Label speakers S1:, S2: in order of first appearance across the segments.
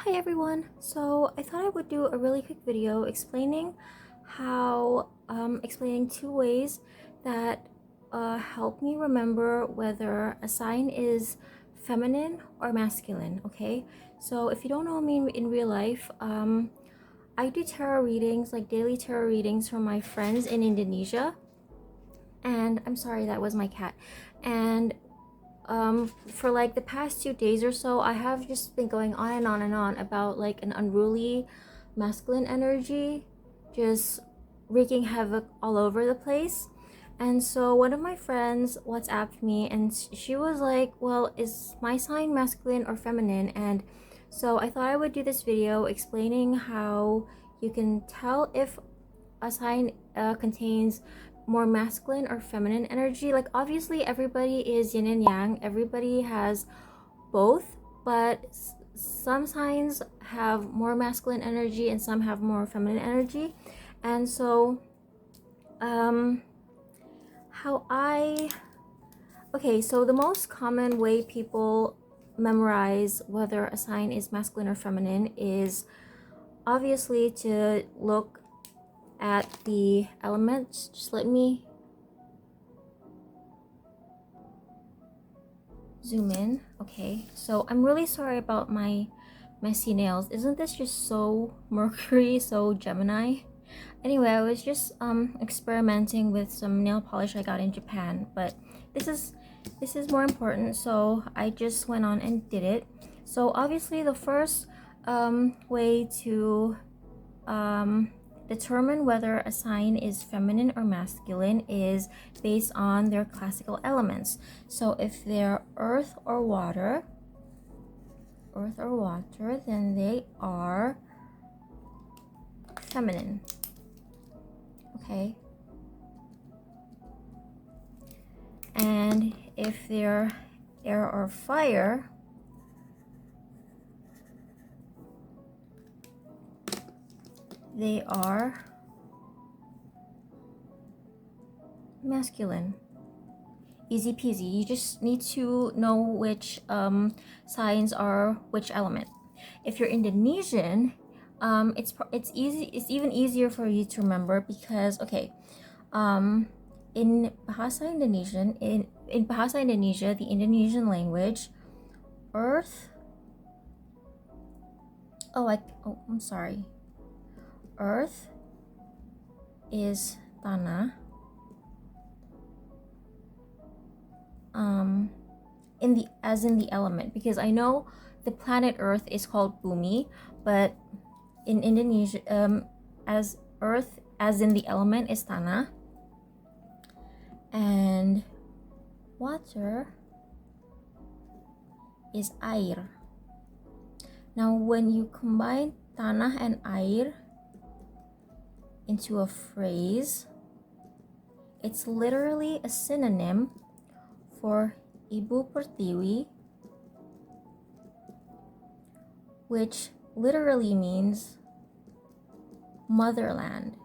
S1: Hi everyone! So I thought I would do a really quick video explaining explaining two ways that help me remember whether a sign is feminine or masculine, okay? So if you don't know me in real life, I do tarot readings, like daily tarot readings from my friends in Indonesia. And I'm sorry, that was my cat. And for like the past 2 days or so, I have just been going on and on and on about like an unruly masculine energy just wreaking havoc all over the place. And so one of my friends WhatsApped me and she was like, well, is my sign masculine or feminine? And so I thought I would do this video explaining how you can tell if a sign contains more masculine or feminine energy. Like obviously everybody is yin and yang, everybody has both, but some signs have more masculine energy and some have more feminine energy. And so how I okay, so the most common way people memorize whether a sign is masculine or feminine is obviously to look at the elements. Just let me zoom in. Okay, so I'm really sorry about my messy nails. Isn't this just so Mercury, so Gemini? Anyway, I was just experimenting with some nail polish I got in Japan, but this is more important, so I just went on and did it. So obviously the first way to determine whether a sign is feminine or masculine is based on their classical elements. So if they're earth or water, then they are feminine. Okay. And if they're air or fire, they are masculine. Easy peasy. You just need to know which signs are which element. If you're Indonesian, it's even easier for you to remember because okay, in Bahasa Indonesian, in Bahasa Indonesia, the Indonesian language, earth. I'm sorry. Earth is tanah. In the element, because I know the planet Earth is called Bumi, but in Indonesia, as Earth as in the element is tanah, and water is air. Now, when you combine tanah and air into a phrase, it's literally a synonym for Ibu Pertiwi, which literally means motherland.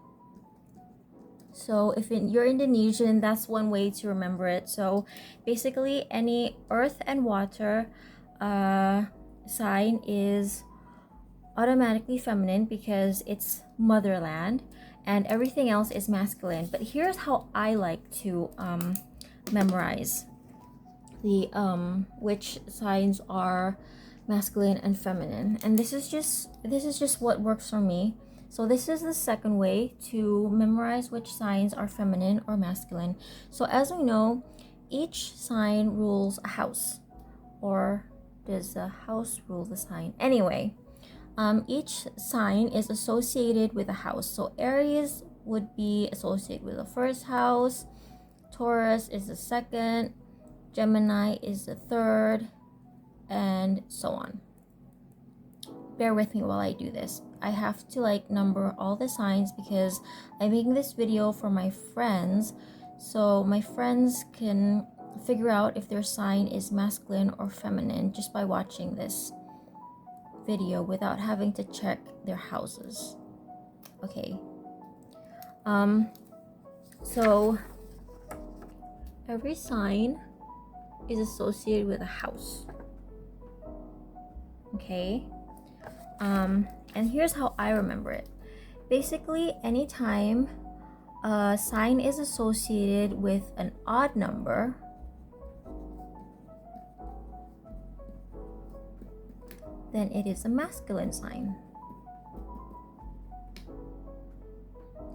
S1: So if you're Indonesian, that's one way to remember it. So basically any earth and water sign is automatically feminine because it's motherland, and everything else is masculine. But here's how I like to memorize the which signs are masculine and feminine, and this is just what works for me. So this is the second way to memorize which signs are feminine or masculine. So as we know, each sign rules a house, or does the house rule the sign? Anyway, each sign is associated with a house. So Aries would be associated with the first house, Taurus is the second, Gemini is the third, and so on. Bear with me while I do this. I have to like number all the signs because I'm making this video for my friends, so my friends can figure out if their sign is masculine or feminine just by watching this video without having to check their houses. Okay. So every sign is associated with a house. Okay. And here's how I remember it. Basically, anytime a sign is associated with an odd number, then it is a masculine sign.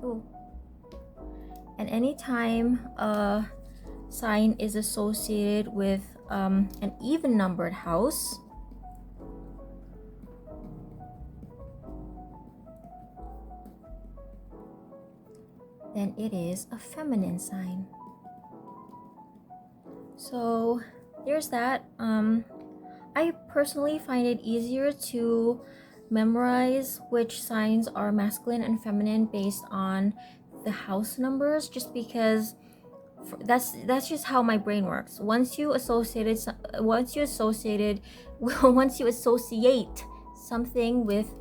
S1: Ooh. And anytime a sign is associated with an even numbered house, then it is a feminine sign. So there's that. I personally find it easier to memorize which signs are masculine and feminine based on the house numbers, just because that's just how my brain works. Once you associate something with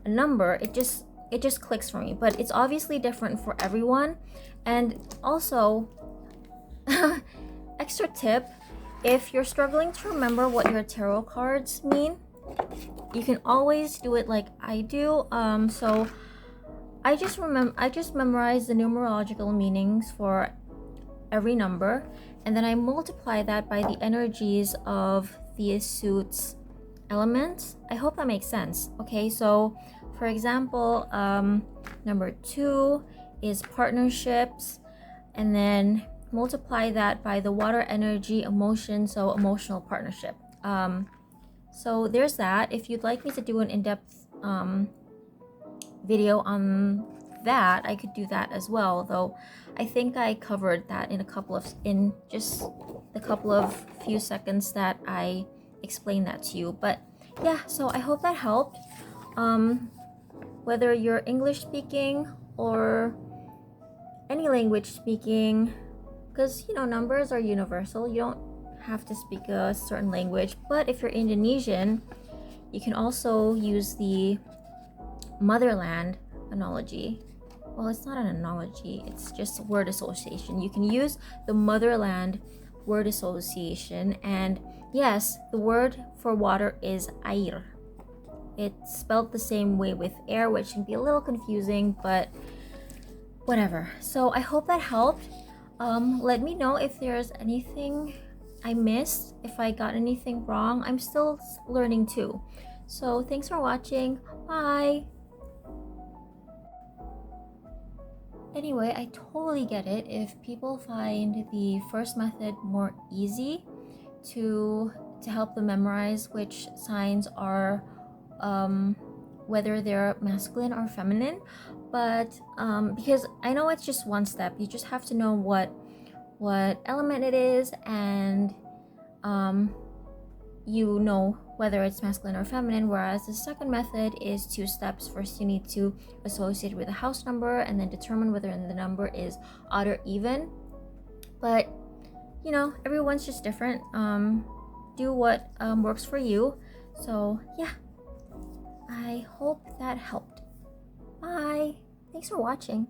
S1: a number, it just clicks for me. But it's obviously different for everyone. And also, extra tip, if you're struggling to remember what your tarot cards mean, you can always do it like I do. So I just memorize the numerological meanings for every number, and then I multiply that by the energies of the suit's elements. I hope that makes sense. Okay, so for example, number 2 is partnerships, and then multiply that by the water energy emotion, so emotional partnership. So there's that. If you'd like me to do an in-depth video on that, I could do that as well, though I think I covered that in just the couple of few seconds that I explained that to you. But yeah, so I hope that helped. Whether you're English speaking or any language speaking, because numbers are universal, you don't have to speak a certain language. But if you're Indonesian, you can also use the motherland analogy. Well, it's not an analogy, it's just word association. You can use the motherland word association, and yes, the word for water is air. It's spelled the same way with air, which can be a little confusing, but whatever. So I hope that helped. Let me know if there's anything I missed, if I got anything wrong. I'm still learning too. So thanks for watching. Bye. Anyway, I totally get it if people find the first method more easy to help them memorize which signs are whether they're masculine or feminine. But because I know it's just one step, you just have to know what element it is, and you know whether it's masculine or feminine. Whereas the second method is 2 steps. First, you need to associate with a house number and then determine whether the number is odd or even. But everyone's just different. Do what works for you. So yeah, I hope that helped. Bye. Thanks for watching.